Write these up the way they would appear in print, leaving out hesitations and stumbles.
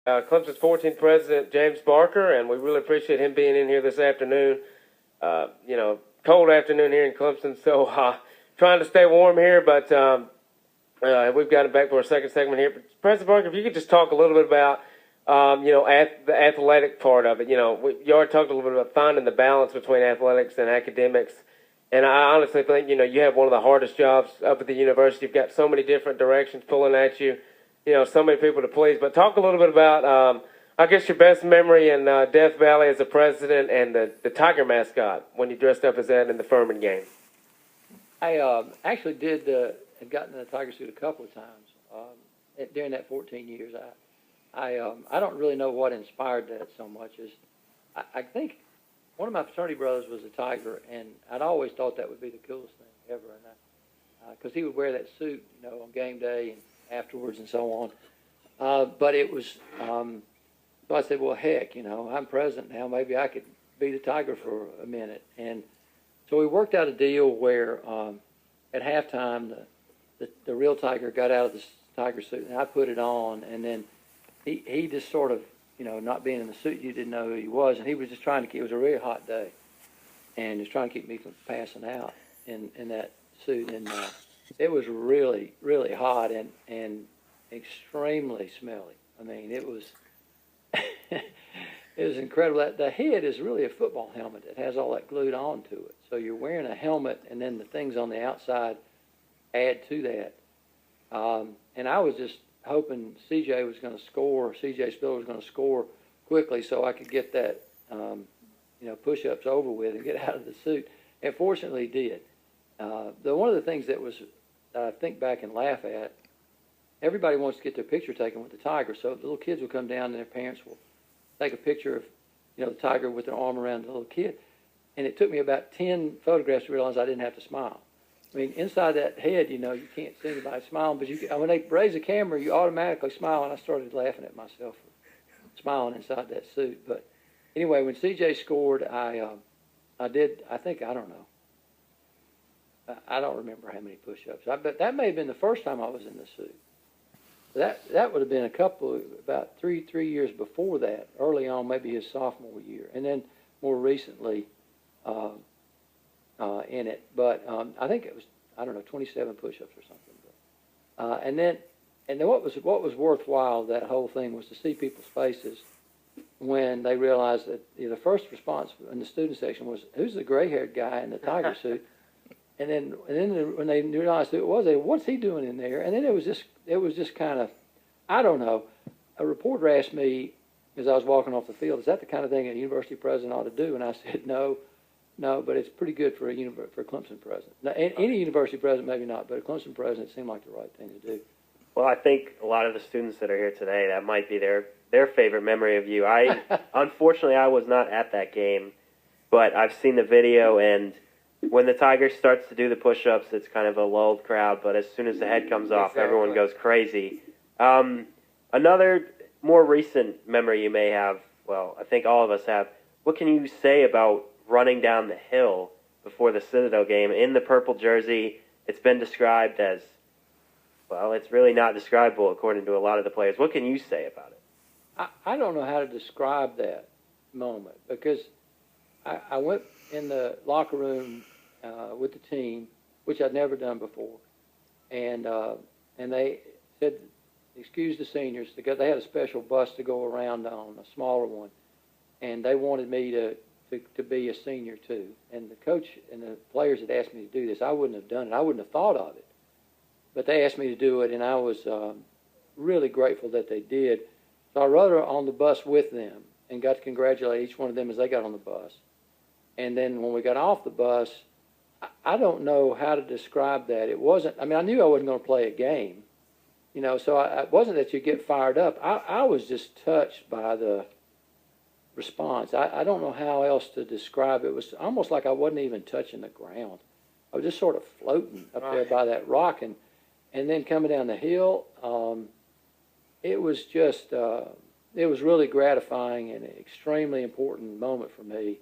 Clemson's 14th president, James Barker, and we really appreciate him being in here this afternoon. Cold afternoon here in Clemson, so trying to stay warm here, but we've got him back for our second segment here. But President Barker, if you could just talk a little bit about, the athletic part of it. You already talked a little bit about finding the balance between athletics and academics. And I honestly think, you have one of the hardest jobs up at the university. You've got so many different directions pulling at you, so many people to please. But talk a little bit about, I guess, your best memory in Death Valley as a president and the Tiger mascot when you dressed up as that in the Furman game. I actually had gotten in a Tiger suit a couple of times during that 14 years. I don't really know what inspired that so much. I think one of my fraternity brothers was a Tiger, and I'd always thought that would be the coolest thing ever. And because he would wear that suit, on game day and afterwards and so on. But it was, so I said, well, heck, I'm president now. Maybe I could be the Tiger for a minute. And so we worked out a deal where at halftime the real Tiger got out of the Tiger suit, and I put it on, and then he just sort of, not being in the suit, you didn't know who he was, and he was just trying to keep, it was a really hot day, and just trying to keep me from passing out in that suit, and it was really, really hot and extremely smelly. I mean, it was, it was incredible. The head is really a football helmet. It has all that glued onto it, so you're wearing a helmet, and then the things on the outside add to that, and I was just hoping CJ was going to score, CJ Spiller was going to score quickly so I could get that, push-ups over with and get out of the suit. And fortunately he did. One of the things that I think back and laugh at, everybody wants to get their picture taken with the Tiger, so the little kids will come down and their parents will take a picture of, the Tiger with their arm around the little kid. And it took me about 10 photographs to realize I didn't have to smile. I mean, inside that head, you can't see anybody smiling, but when they raise the camera, you automatically smile, and I started laughing at myself for smiling inside that suit. But anyway, when CJ scored, I don't remember how many push-ups. But that may have been the first time I was in the suit. That would have been about three years before that, early on, maybe his sophomore year, and then more recently, in it, but I think it was 27 push-ups or something. But, and then what was worthwhile that whole thing was to see people's faces when they realized that the first response in the student section was, "Who's the gray-haired guy in the Tiger suit?" And then when they realized who it was, they said, "What's he doing in there?" And then it was just kind of, I don't know. A reporter asked me as I was walking off the field, "Is that the kind of thing a university president ought to do?" And I said, No, but it's pretty good for a Clemson president. Now, any university president, maybe not, but a Clemson president seemed like the right thing to do. Well, I think a lot of the students that are here today, that might be their favorite memory of you. Unfortunately, I was not at that game, but I've seen the video, and when the Tiger starts to do the push-ups, it's kind of a lulled crowd, but as soon as the head comes off, everyone goes crazy. Another more recent memory you may have, well, I think all of us have, what can you say about running down the hill before the Citadel game in the purple jersey? It's been described as, well, it's really not describable according to a lot of the players. What can you say about it? I don't know how to describe that moment because I went in the locker room with the team, which I'd never done before, and they said, "Excuse the seniors." They had a special bus to go around on, a smaller one, and they wanted me to be a senior too. And the coach and the players had asked me to do this. I wouldn't have done it. I wouldn't have thought of it. But they asked me to do it, and I was really grateful that they did. So I rode on the bus with them and got to congratulate each one of them as they got on the bus. And then when we got off the bus, I don't know how to describe that. It wasn't, I knew I wasn't going to play a game, so it wasn't that you get fired up. I was just touched by the response. I don't know how else to describe it. It was almost like I wasn't even touching the ground. I was just sort of floating up there by that rock, and then coming down the hill, it was just it was really gratifying and an extremely important moment for me,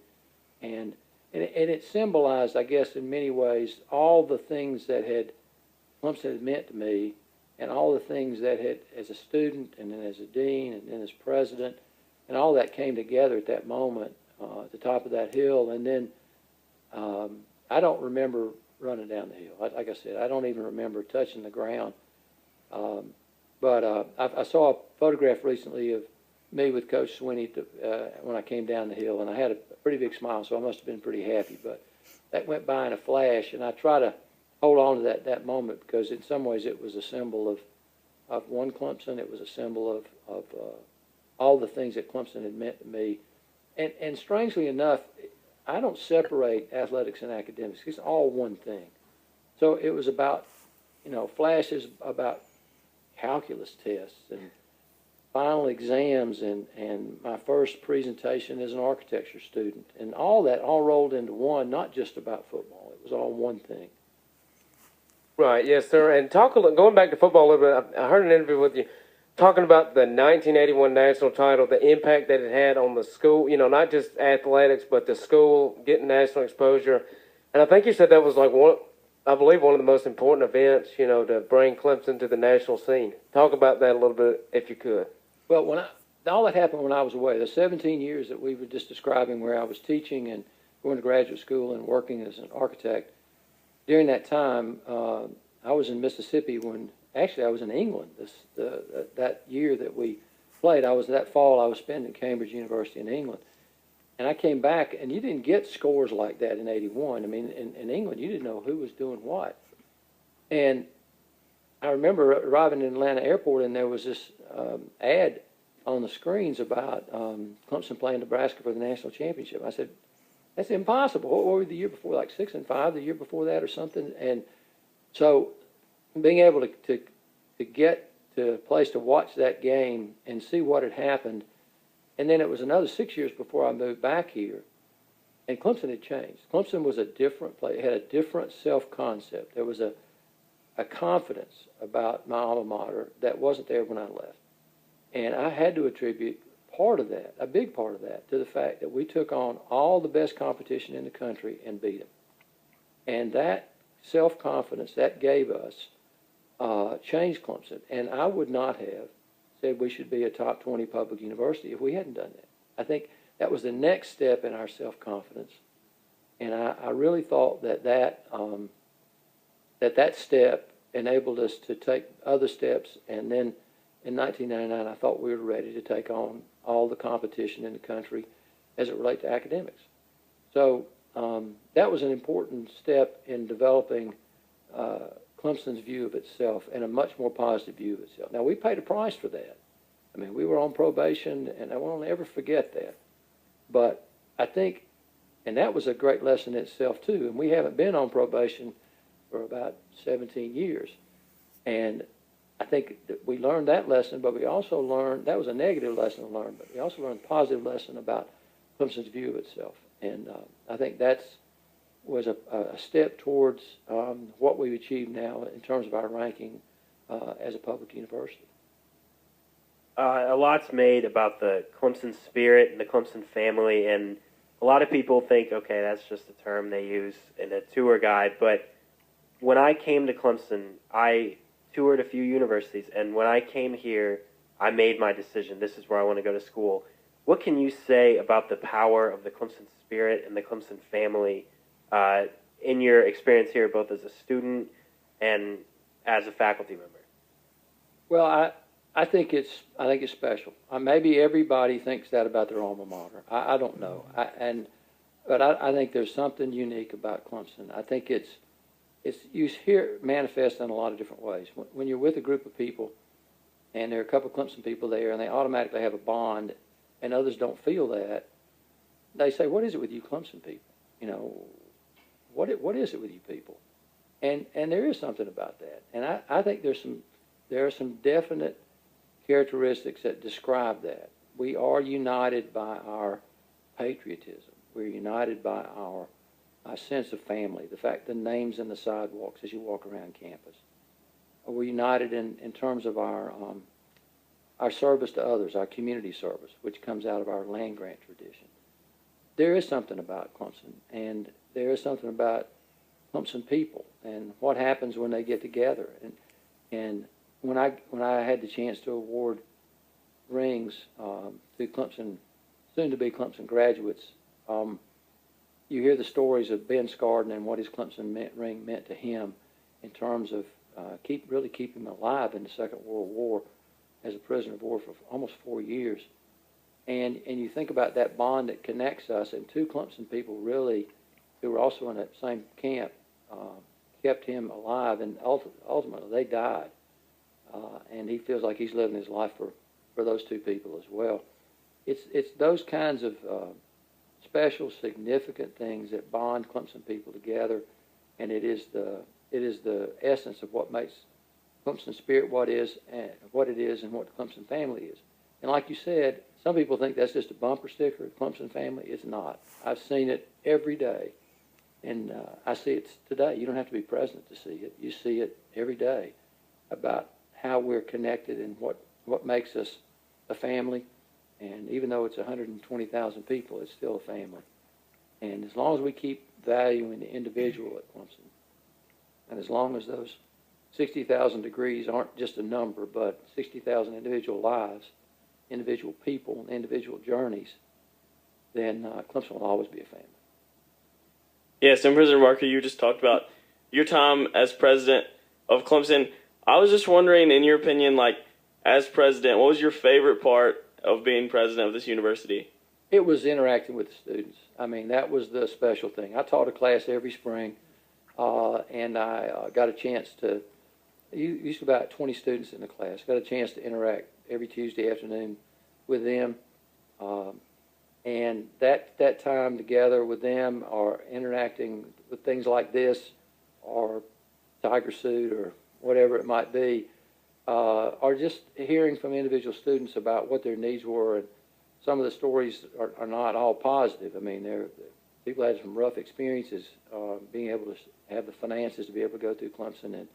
and it symbolized, I guess, in many ways, all the things that Clemson had meant to me and all the things that had, as a student and then as a dean and then as president, and all that came together at that moment at the top of that hill. And then I don't remember running down the hill. Like I said, I don't even remember touching the ground. But I saw a photograph recently of me with Coach Swinney when I came down the hill, and I had a pretty big smile, so I must have been pretty happy. But that went by in a flash, and I try to hold on to that moment because in some ways it was a symbol of one Clemson. It was a symbol of all the things that Clemson had meant to me. And strangely enough, I don't separate athletics and academics. It's all one thing. So it was about, flashes about calculus tests and final exams and my first presentation as an architecture student. And all that all rolled into one, not just about football. It was all one thing. Right, yes, sir. And going back to football a little bit, I heard an interview with you talking about the 1981 national title, the impact that it had on the school, not just athletics, but the school getting national exposure. And I think you said that was like one of the most important events, to bring Clemson to the national scene. Talk about that a little bit, if you could. Well, all that happened when I was away. The 17 years that we were just describing where I was teaching and going to graduate school and working as an architect, during that time, I was in Mississippi I was in England that year that we played. That fall I was spending at Cambridge University in England. And I came back, and you didn't get scores like that in 81. I mean, in England, you didn't know who was doing what. And I remember arriving in Atlanta airport, and there was this ad on the screens about Clemson playing Nebraska for the national championship. I said, that's impossible. What were we the year before, like 6-5, the year before that or something? And so being able to get to a place to watch that game and see what had happened, and then it was another 6 years before I moved back here, and Clemson had changed. Clemson was a different place. It had a different self-concept. There was a confidence about my alma mater that wasn't there when I left. And I had to attribute part of that, a big part of that, to the fact that we took on all the best competition in the country and beat them. And that self-confidence that gave us changed Clemson. And I would not have said we should be a top 20 public university if we hadn't done that. I think that was the next step in our self-confidence. And I really thought that step enabled us to take other steps. And then in 1999, I thought we were ready to take on all the competition in the country as it relates to academics. So that was an important step in developing Clemson's view of itself and a much more positive view of itself. Now, we paid a price for that. I mean, we were on probation, and I won't ever forget that. But I think, and that was a great lesson in itself, too, and we haven't been on probation for about 17 years. And I think that we learned that lesson, but we also learned, that was a negative lesson to learn, but we also learned a positive lesson about Clemson's view of itself. And I think that was a step towards what we've achieved now in terms of our ranking as a public university. A lot's made about the Clemson spirit and the Clemson family, and a lot of people think, okay, that's just a term they use in a tour guide. But when I came to Clemson, I toured a few universities, and when I came here, I made my decision. This is where I want to go to school. What can you say about the power of the Clemson spirit and the Clemson family in your experience here, both as a student and as a faculty member? Well, I think it's special. Maybe everybody thinks that about their alma mater. I don't know. But I think there's something unique about Clemson. I think you hear it manifest in a lot of different ways. When you're with a group of people, and there are a couple of Clemson people there, and they automatically have a bond, and others don't feel that, they say, "What is it with you Clemson people? What is it with you people?" And there is something about that. And I think there are some definite characteristics that describe that. We are united by our patriotism. We're united by our sense of family, the fact the names in the sidewalks as you walk around campus. We're united in terms of our service to others, our community service, which comes out of our land grant tradition. There is something about Clemson, and there is something about Clemson people and what happens when they get together. And when I had the chance to award rings to Clemson, soon to be Clemson graduates, you hear the stories of Ben Scarden and what his Clemson ring meant to him in terms of really keeping him alive in the Second World War as a prisoner of war for almost 4 years. And you think about that bond that connects us, and two Clemson people really, who were also in that same camp, kept him alive, and ultimately they died. And he feels like he's living his life for those two people as well. It's those kinds of special, significant things that bond Clemson people together, and it is the essence of what makes Clemson Spirit what it is and what the Clemson family is. And like you said, some people think that's just a bumper sticker. Clemson family, it's not. I've seen it every day, and I see it today. You don't have to be president to see it. You see it every day about how we're connected and what makes us a family. And even though it's 120,000 people, it's still a family. And as long as we keep valuing the individual at Clemson, and as long as those 60,000 degrees aren't just a number, but 60,000 individual lives, individual people, and individual journeys, then Clemson will always be a family. Yes, and President Barker, you just talked about your time as president of Clemson. I was just wondering, in your opinion, like, as president, what was your favorite part of being president of this university? It was interacting with the students. I mean, that was the special thing. I taught a class every spring, and I got a chance to, used to about 20 students in the class, got a chance to interact every Tuesday afternoon with them. And that time together with them, or interacting with things like this, or Tiger Suit, or whatever it might be, or just hearing from individual students about what their needs were. And some of the stories are not all positive. I mean, people had some rough experiences, being able to have the finances to be able to go through Clemson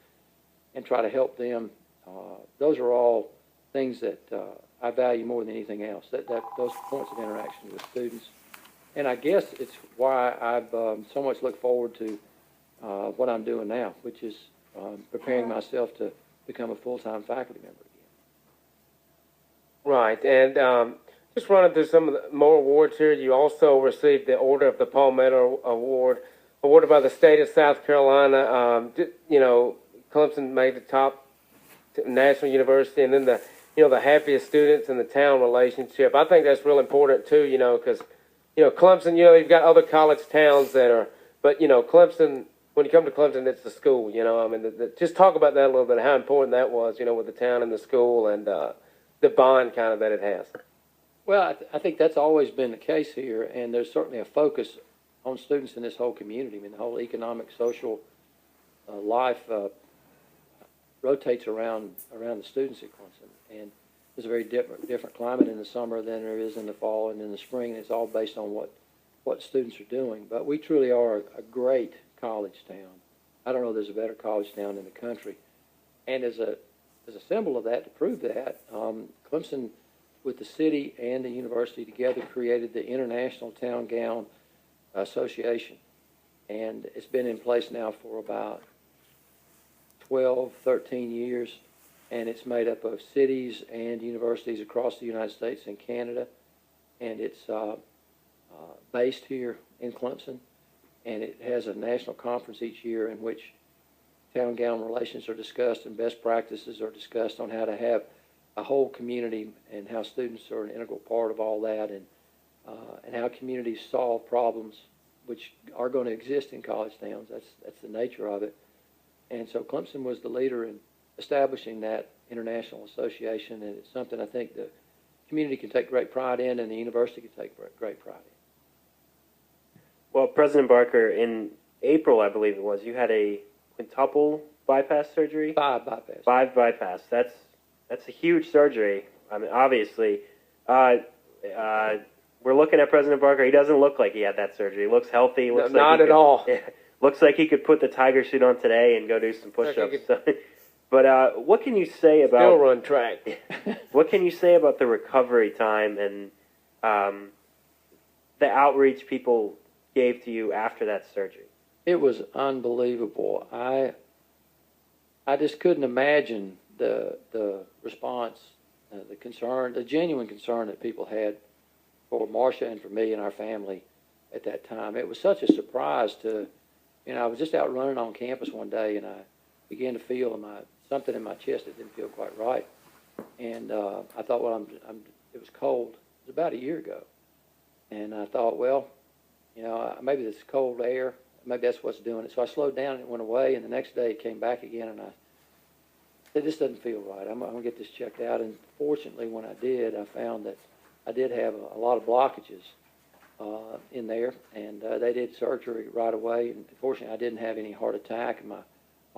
and try to help them. Those are all things that I value more than anything else, those points of interaction with students. And I guess it's why I've so much look forward to what I'm doing now, which is preparing myself to become a full-time faculty member again. Right, and just running through some of the more awards here, you also received the Order of the Palmetto Award, awarded by the state of South Carolina. Clemson made the top national university, and then the happiest students in the town relationship. I think that's real important too, because, Clemson, you've got other college towns that are, but, Clemson, when you come to Clemson, it's the school, just talk about that a little bit, how important that was, with the town and the school and the bond kind of that it has. Well, I think that's always been the case here, and there's certainly a focus on students in this whole community. I mean, the whole economic, social life rotates around the students at Clemson, and there's a very different climate in the summer than there is in the fall and in the spring. And it's all based on what students are doing. But we truly are a great college town. I don't know if there's a better college town in the country. And as a symbol of that, to prove that, Clemson, with the city and the university together, created the International Town Gown Association. And it's been in place now for about 12, 13 years. And it's made up of cities and universities across the United States and Canada. And it's based here in Clemson. And it has a national conference each year in which town-gown relations are discussed and best practices are discussed on how to have a whole community and how students are an integral part of all that, and how communities solve problems which are going to exist in college towns. That's the nature of it. And so Clemson was the leader in establishing that international association, and it's something I think the community can take great pride in, and the university can take great pride in. Well, President Barker, in April, I believe it was, you had a quintuple bypass surgery? 5 bypass. 5 bypass. That's a huge surgery. I mean, obviously. We're looking at President Barker. He doesn't look like he had that surgery. He looks healthy. Looks not at all. Yeah, looks like he could put the Tiger suit on today and go do some push-ups. But what can you say about... Still run track. What can you say about the recovery time and the outreach people gave to you after that surgery? It was unbelievable. I just couldn't imagine the response, the concern, the genuine concern that people had for Marcia and for me and our family at that time. It was such a surprise to, I was just out running on campus one day, and I began to feel something in my chest that didn't feel quite right. And I thought, well, it was cold. It was about a year ago. And I thought, well, maybe this cold air, maybe that's what's doing it. So I slowed down and it went away, and the next day it came back again, and I said, this doesn't feel right. I'm going to get this checked out. And fortunately, when I did, I found that I did have a lot of blockages in there, and they did surgery right away. And fortunately, I didn't have any heart attack, and my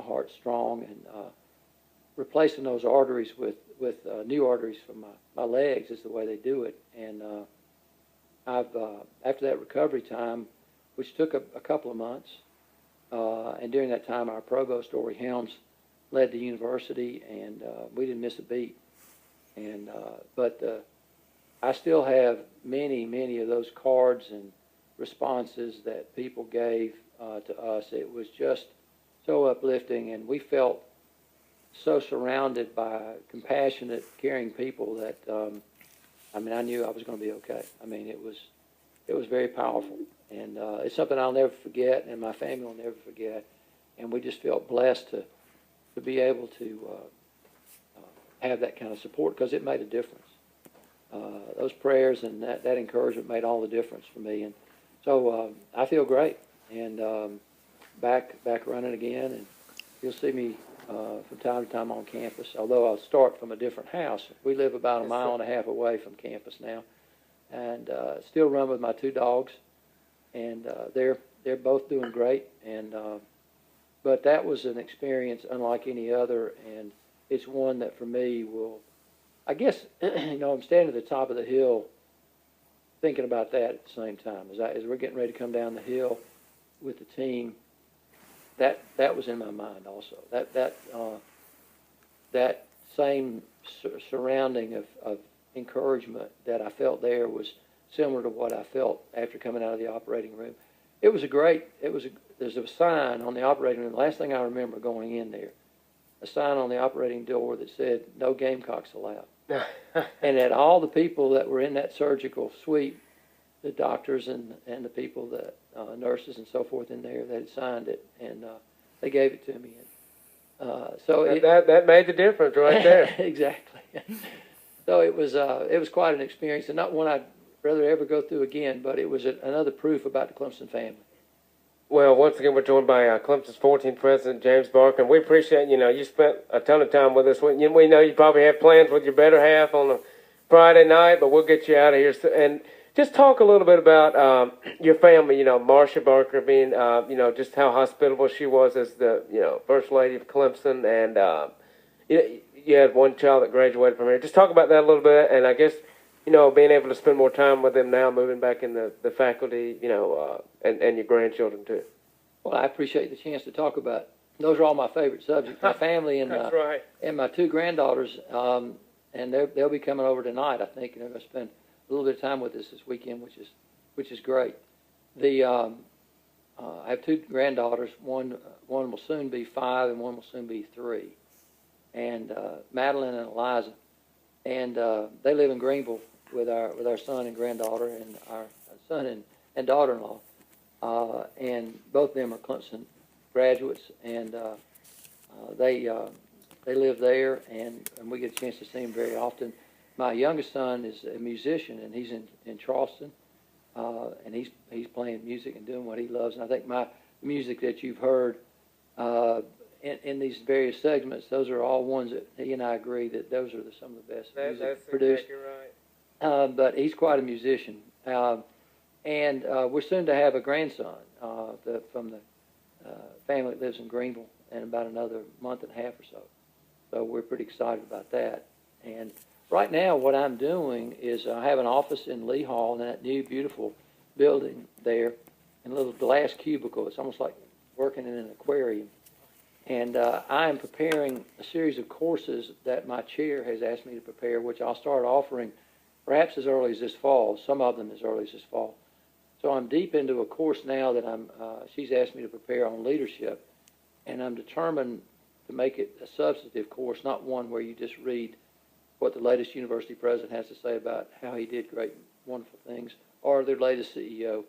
heart's strong. And replacing those arteries with new arteries from my legs is the way they do it. And after that recovery time, which took a couple of months, and during that time, our provost, Dory Helms, led the university, and we didn't miss a beat. And but I still have many of those cards and responses that people gave to us. It was just so uplifting, and we felt so surrounded by compassionate, caring people that I knew I was going to be okay. It was very powerful, and it's something I'll never forget, and my family will never forget. And we just felt blessed to be able to have that kind of support, because it made a difference. Those prayers and that encouragement made all the difference for me. And so I feel great, and back running again, and you'll see me from time to time on campus, although I'll start from a different house. We live about a mile and a half away from campus now, and still run with my 2 dogs, and they're both doing great. And but that was an experience unlike any other, and it's one that for me will, I guess, I'm standing at the top of the hill thinking about that at the same time. As we're getting ready to come down the hill with the team, that was in my mind also. That same surrounding of encouragement that I felt there was similar to what I felt after coming out of the operating room. There's a sign on the operating room. The last thing I remember going in there, a sign on the operating door that said, "No Gamecocks allowed." And that all the people that were in that surgical suite, the doctors and the people, that nurses and so forth in there, they had signed it, and they gave it to me. And so that made the difference right there. Exactly. So it was quite an experience, and not one I'd rather ever go through again. But it was another proof about the Clemson family. Well, once again, we're joined by Clemson's 14th president, James Barker, and we appreciate, you spent a ton of time with us. We know you probably have plans with your better half on a Friday night, but we'll get you out of here. And just talk a little bit about your family, Marcia Barker being, just how hospitable she was as the, First Lady of Clemson, and you had one child that graduated from here. Just talk about that a little bit, and I guess, being able to spend more time with them now, moving back in the faculty, and your grandchildren too. Well, I appreciate the chance to talk about. Those are all my favorite subjects. My family and That's right. And my 2 granddaughters, and they'll be coming over tonight, I think, and they're going to spend a little bit of time with us this weekend, which is great. I have 2 granddaughters. One will soon be 5, and one will soon be 3, and Madeline and Eliza, and they live in Greenville with our son and granddaughter, and our son and daughter-in-law, and both of them are Clemson graduates, and they live there, and we get a chance to see them very often. My youngest son is a musician, and he's in Charleston, and he's playing music and doing what he loves. And I think my music that you've heard in these various segments, those are all ones that he and I agree that those are some of the best music produced. Exactly right. But he's quite a musician. And we're soon to have a grandson from the family that lives in Greenville in about another month and a half or so. So we're pretty excited about that. And right now what I'm doing is I have an office in Lee Hall in that new beautiful building there, in a little glass cubicle. It's almost like working in an aquarium. And I am preparing a series of courses that my chair has asked me to prepare, which I'll start offering perhaps as early as this fall, some of them as early as this fall. So I'm deep into a course now that she's asked me to prepare on leadership, and I'm determined to make it a substantive course, not one where you just read what the latest university president has to say about how he did great, wonderful things, or their latest CEO,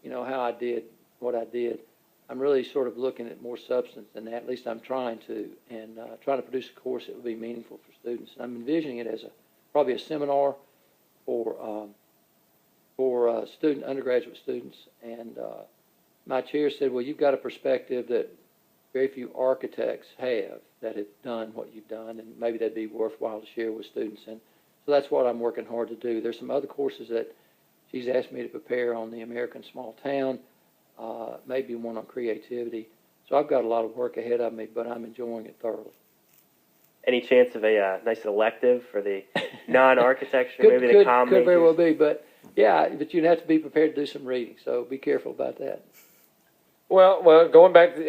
how I did what I did. I'm really sort of looking at more substance than that. At least I'm trying to, and trying to produce a course that will be meaningful for students. And I'm envisioning it as probably a seminar for undergraduate students. And my chair said, well, you've got a perspective that very few architects have that have done what you've done, and maybe that'd be worthwhile to share with students. And so that's what I'm working hard to do. There's some other courses that she's asked me to prepare on the American small town, maybe one on creativity. So I've got a lot of work ahead of me, but I'm enjoying it thoroughly. Any chance of a nice elective for the non-architecture, maybe the comm Could very majors? well be, but but you'd have to be prepared to do some reading, so be careful about that. Well, going back to,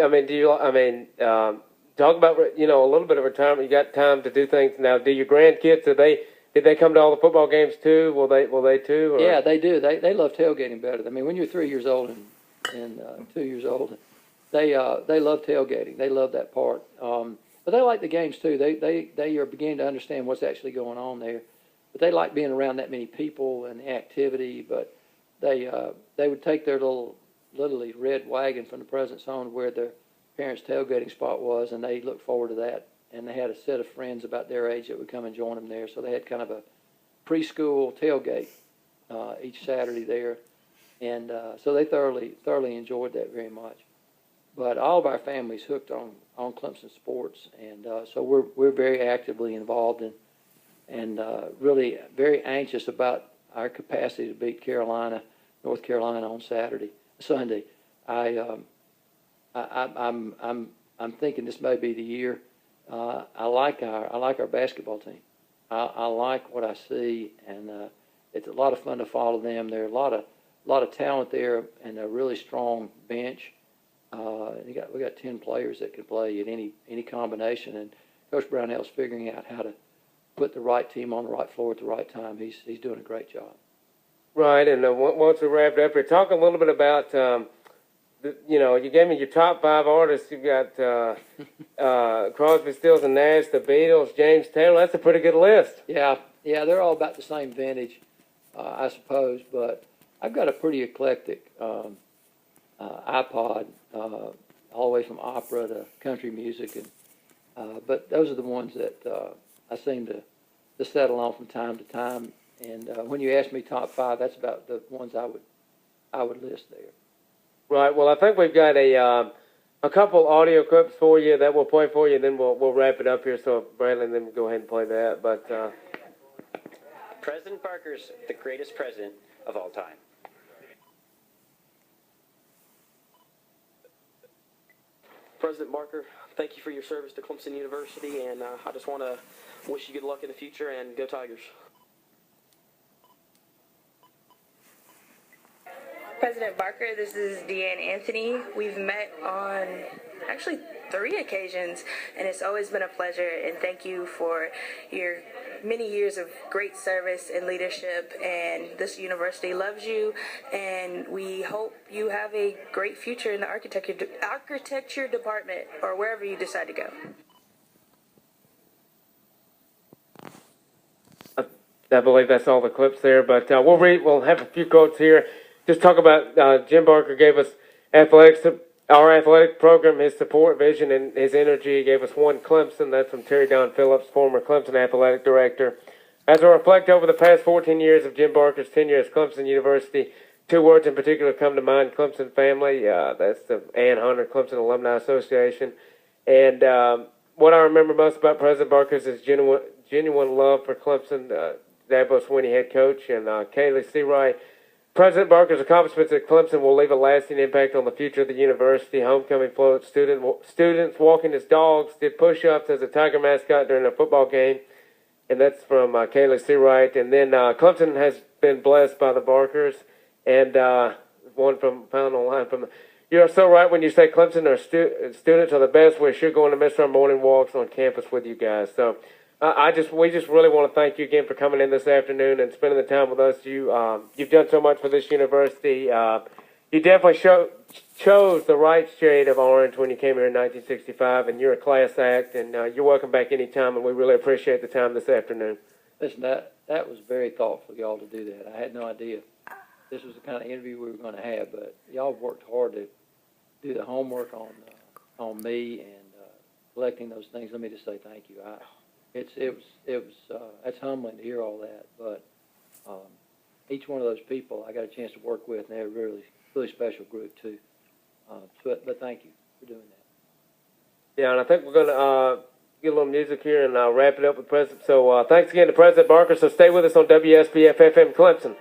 talk about, a little bit of retirement. You got time to do things now. Do your grandkids, did they come to all the football games too? Will they too? Or? Yeah, they do. They love tailgating better. I mean, when you're 3 years old and 2 years old, they love tailgating. They love that part. But they like the games too. They are beginning to understand what's actually going on there. But they like being around that many people and the activity. But they would take their literally red wagon from the president's home where their parents' tailgating spot was, and they looked forward to that. And they had a set of friends about their age that would come and join them there. So they had kind of a preschool tailgate each Saturday there. And so they thoroughly enjoyed that very much. But all of our families hooked on Clemson sports, and so we're very actively involved and really very anxious about our capacity to beat North Carolina on Sunday. I'm thinking this may be the year. I like our basketball team. I like what I see, and it's a lot of fun to follow them. There are a lot of talent there, and a really strong bench. We got 10 players that can play at any combination, and Coach Brownell's figuring out how to put the right team on the right floor at the right time. He's doing a great job. Right, and once we wrap it up here, talk a little bit about, you gave me your top 5 artists. You've got Crosby, Stills and Nash, the Beatles, James Taylor. That's a pretty good list. Yeah, they're all about the same vintage, I suppose, but I've got a pretty eclectic iPod, all the way from opera to country music, and but those are the ones that I seem to settle on from time to time. And when you ask me top 5, that's about the ones I would list there. Right. Well, I think we've got a couple audio clips for you that we'll play for you, and then we'll wrap it up here. So Bradley, and then we'll go ahead and play that. But President Barker's the greatest president of all time. President Barker, thank you for your service to Clemson University, and I just want to wish you good luck in the future, and go Tigers. President Barker, this is Deanne Anthony. We've met on actually 3 occasions, and it's always been a pleasure, and thank you for your many years of great service and leadership, and this university loves you, and we hope you have a great future in the architecture department or wherever you decide to go. I believe that's all the clips there, but we'll have a few quotes here. Just talk about Jim Barker gave us our athletic program, his support, vision, and his energy. He gave us one Clemson. That's from Terry Don Phillips, former Clemson athletic director. As I reflect over the past 14 years of Jim Barker's tenure as Clemson University, 2 words in particular come to mind: Clemson family. That's the Ann Hunter Clemson Alumni Association. And what I remember most about President Barker is his genuine love for Clemson. Dabo Swinney, head coach, and Kaylee Seawright. President Barker's accomplishments at Clemson will leave a lasting impact on the future of the university. Homecoming floats, students walking as dogs, did push-ups as a Tiger mascot during a football game, and that's from Kaylee Seawright. And then Clemson has been blessed by the Barkers, and one from found online from. You're so right when you say Clemson students are the best. We're sure going to miss our morning walks on campus with you guys. So. We just really want to thank you again for coming in this afternoon and spending the time with us. You've done so much for this university. you definitely chose the right shade of orange when you came here in 1965, and you're a class act, and you're welcome back anytime, and we really appreciate the time this afternoon. Listen, that was very thoughtful of y'all to do that. I had no idea this was the kind of interview we were going to have, but y'all worked hard to do the homework on me and collecting those things. Let me just say thank you. That's humbling to hear all that, but each one of those people I got a chance to work with, and they're a really special group too. But thank you for doing that. Yeah, and I think we're going to get a little music here and wrap it up with President. So thanks again to President Barker. So stay with us on WSBF FM Clemson.